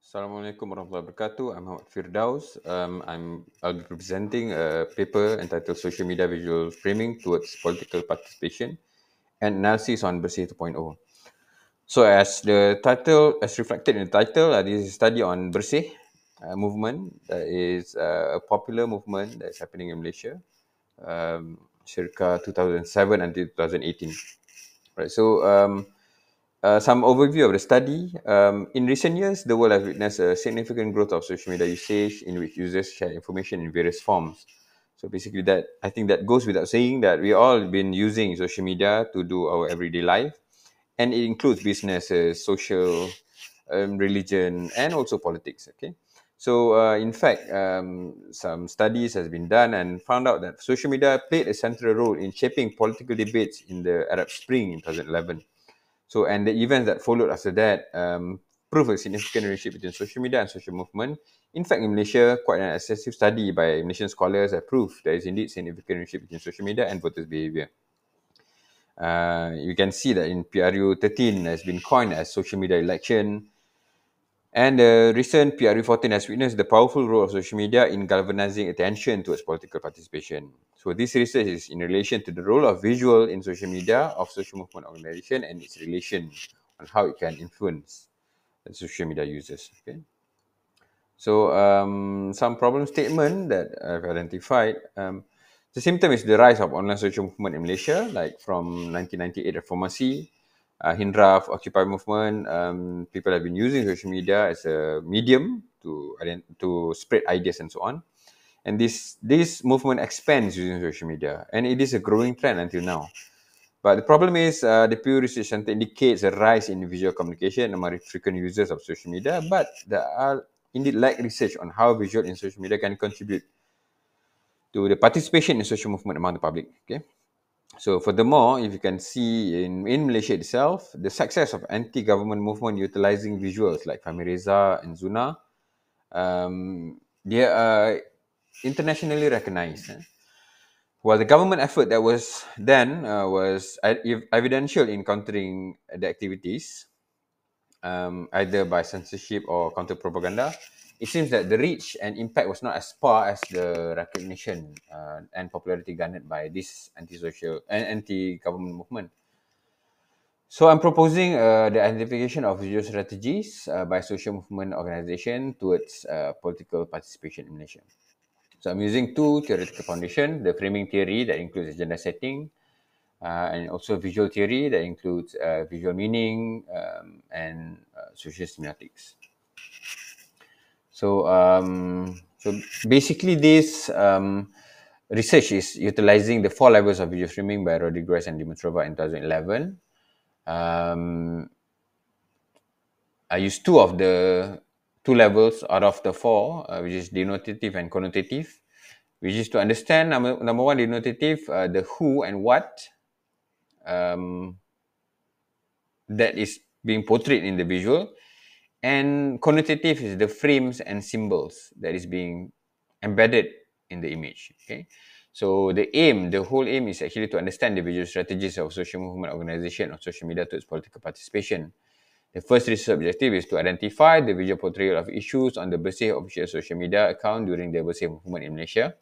Assalamualaikum warahmatullahi wabarakatuh. I'm Firdauz. I'll be presenting a paper entitled Social Media Visual Framing Towards Political Participation and Analysis on Bersih 2.0. So as reflected in the title, this is a study on Bersih movement. That is a popular movement that's happening in Malaysia, circa 2007 until 2018. Right. Some overview of the study. In recent years, the world has witnessed a significant growth of social media usage in which users share information in various forms. So basically I think that goes without saying that we all been using social media to do our everyday life. And it includes businesses, social, religion, and also politics, okay? In fact, some studies has been done and found out that social media played a central role in shaping political debates in the Arab Spring in 2011. And the events that followed after that prove a significant relationship between social media and social movement. In fact, in Malaysia, quite an extensive study by Malaysian scholars have proved there is indeed significant relationship between social media and voters' behavior. You can see that in PRU 13 has been coined as social media election. And the recent PRU 14 has witnessed the powerful role of social media in galvanizing attention towards political participation. So this research is in relation to the role of visual in social media of social movement organization and its relation on how it can influence the social media users. Okay. Some problem statement that I've identified. The symptom is the rise of online social movement in Malaysia, like from 1998 Reformasi, Hindraf, Occupy movement. People have been using social media as a medium to spread ideas and so on. And this movement expands using social media, and it is a growing trend until now. But the problem is the Pew Research Center indicates a rise in visual communication among frequent users of social media, but there are indeed lack research on how visual in social media can contribute to the participation in social movement among the public. Okay. So furthermore, if you can see in Malaysia itself, the success of anti-government movement utilizing visuals like Fahmi Reza and Zuna, they are internationally recognized. While the government effort that was then was evidential in countering the activities, either by censorship or counter propaganda, it seems that the reach and impact was not as far as the recognition and popularity garnered by this anti-social and anti-government movement. So I'm proposing the identification of visual strategies by social movement organization towards political participation in Malaysia. So I'm using two theoretical foundations, the framing theory that includes agenda setting, and also visual theory that includes visual meaning and social semiotics. So basically this research is utilizing the 4 levels of visual framing by Rodriguez and Dimitrova in 2011. I used 2 of the 2 levels out of the 4, which is denotative and connotative, which is to understand number 1 denotative, the who and what that is being portrayed in the visual, and connotative is the frames and symbols that is being embedded in the image. Okay, so the whole aim is actually to understand the visual strategies of social movement organization or social media towards political participation. The first research objective is to identify the visual portrayal of issues on the Bersih official social media account during the Bersih movement in Malaysia,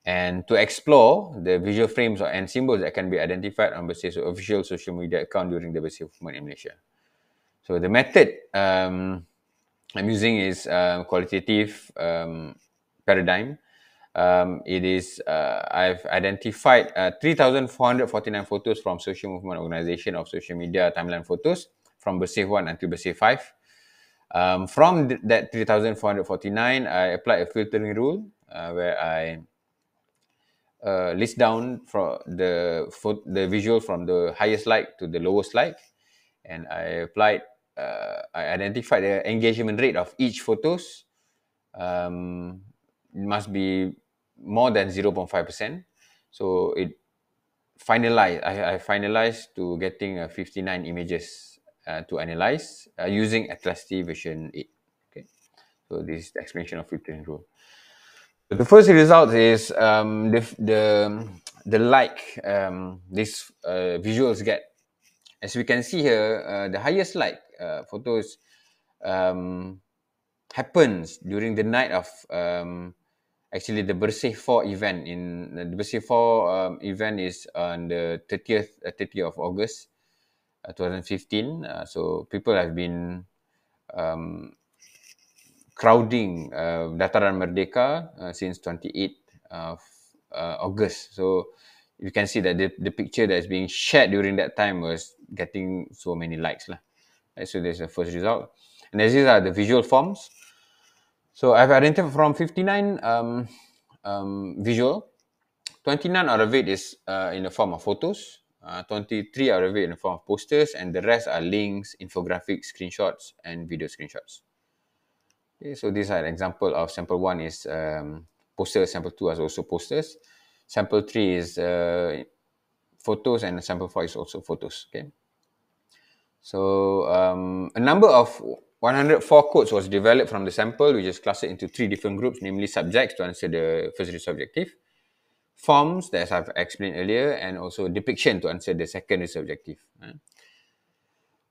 and to explore the visual frames and symbols that can be identified on Bersih's official social media account during the Bersih movement in Malaysia. So the method I'm using is qualitative paradigm. It is I've identified 3,449 photos from social movement organization of social media timeline photos from Bersih 1 until Bersih 5. From that 3,449, I applied a filtering rule where I list down from the visual from the highest like to the lowest like, and I identified the engagement rate of each photos. It must be more than 0.5%. So I finalized to getting 59 images to analyze using Atlas-T version 8. Okay, so this is the explanation of filtering rule. The first result is the like these visuals get. As we can see here, the highest like photos um, happens during the night of actually the Bersih 4 event. In the Bersih 4 event is on the 30th of August 2015. So people have been um, crowding Dataran Merdeka since 28th of August. So you can see that the picture that is being shared during that time was getting so many likes lah. Right, so there's the first result. And these are the visual forms. So I've identified from 59 visual, 29 out of it is in the form of photos, 23 out of it in the form of posters, and the rest are links, infographics, screenshots, and video screenshots. Okay, so these are an example of sample 1 is posters, sample 2 is also posters, sample 3 is photos, and sample 4 is also photos. Okay. So a number of 104 codes was developed from the sample, which is clustered into 3 different groups, namely subjects to answer the first research objective, forms, that I've explained earlier, and also depiction to answer the second research objective.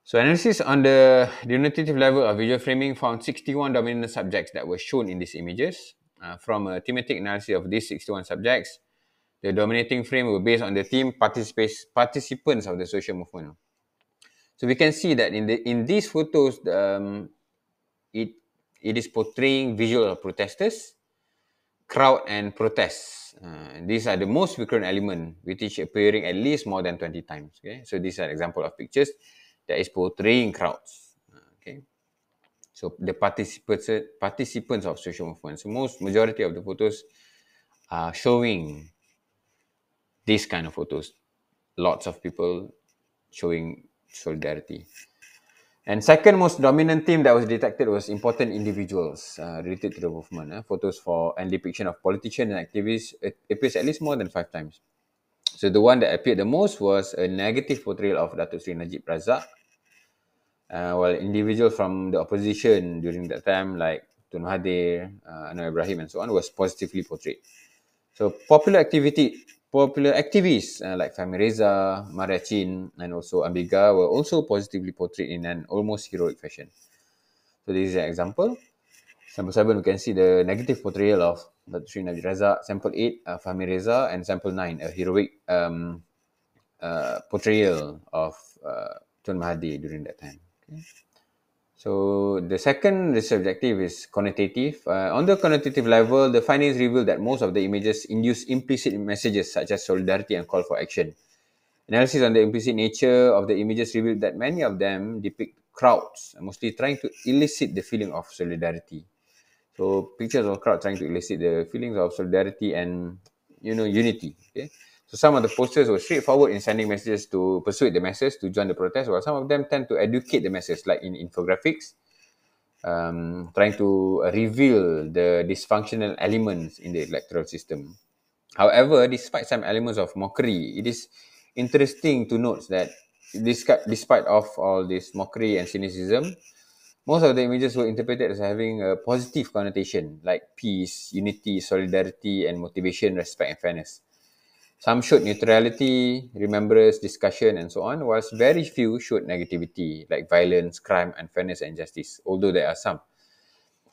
So analysis on the denotative level of visual framing found 61 dominant subjects that were shown in these images. From a thematic analysis of these 61 subjects, the dominating frame were based on the theme participants of the social movement. So we can see that in these photos, it is portraying visual protesters, crowd, and protests. These are the most frequent element, with each appearing at least more than 20 times. Okay, so these are example of pictures that is portraying crowds. Okay, so the participants of social movements. So majority of the photos are showing these kind of photos. Lots of people showing solidarity. And second most dominant theme that was detected was important individuals related to the movement. Photos for and depiction of politicians and activists appears at least more than 5 times. So the one that appeared the most was a negative portrayal of Datuk Sri Najib Razak, while individuals from the opposition during that time, like Tun Mahathir, Anwar Ibrahim, and so on, was positively portrayed. So popular activists like Fahmi Reza, Maria Chin, and also Ambiga were also positively portrayed in an almost heroic fashion. So this is an example. Sample 7, we can see the negative portrayal of Datuk Sri Najib Razak. Sample 8, Fahmi Reza. And sample 9, a heroic portrayal of Tun Mahathir during that time. Okay. So the second research objective is quantitative. On the quantitative level, the findings reveal that most of the images induce implicit messages such as solidarity and call for action. Analysis on the implicit nature of the images revealed that many of them depict crowds, mostly trying to elicit the feeling of solidarity. So pictures of crowd trying to elicit the feelings of solidarity and unity. Okay. So some of the posters were straightforward in sending messages to persuade the masses to join the protest, while some of them tend to educate the masses, like in infographics, trying to reveal the dysfunctional elements in the electoral system. However, despite some elements of mockery, it is interesting to note that despite of all this mockery and cynicism, most of the images were interpreted as having a positive connotation, like peace, unity, solidarity, and motivation, respect, and fairness. Some showed neutrality, remembrance, discussion, and so on, whilst very few showed negativity, like violence, crime, unfairness, and injustice, although there are some.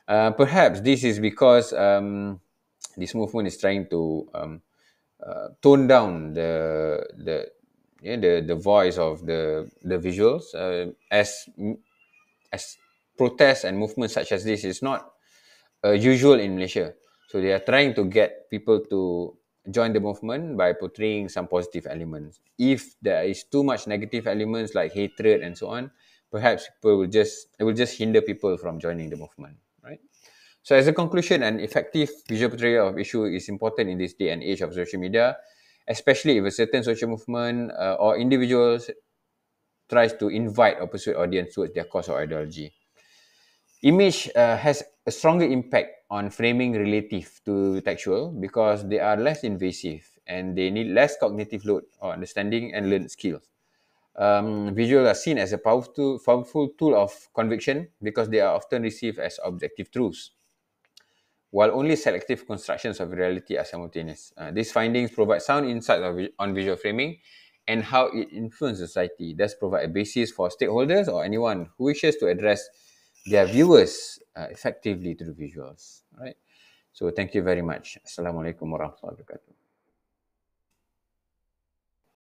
Perhaps this is because this movement is trying to tone down the voice of the visuals, as protests and movements such as this is not usual in Malaysia. So they are trying to get people to join the movement by portraying some positive elements. If there is too much negative elements like hatred and so on, perhaps it will just hinder people from joining the movement, right? So as a conclusion, an effective visual portrayal of issue is important in this day and age of social media, especially if a certain social movement or individuals tries to invite or persuade audience towards their cause or ideology. Image has a stronger impact on framing relative to textual because they are less invasive and they need less cognitive load or understanding and learned skills. Visuals are seen as a powerful tool of conviction because they are often received as objective truths, while only selective constructions of reality are simultaneous. These findings provide sound insights on visual framing and how it influences society, thus provide a basis for stakeholders or anyone who wishes to address their viewers effectively through visuals. All right. So thank you very much. Assalamualaikum warahmatullahi wabarakatuh.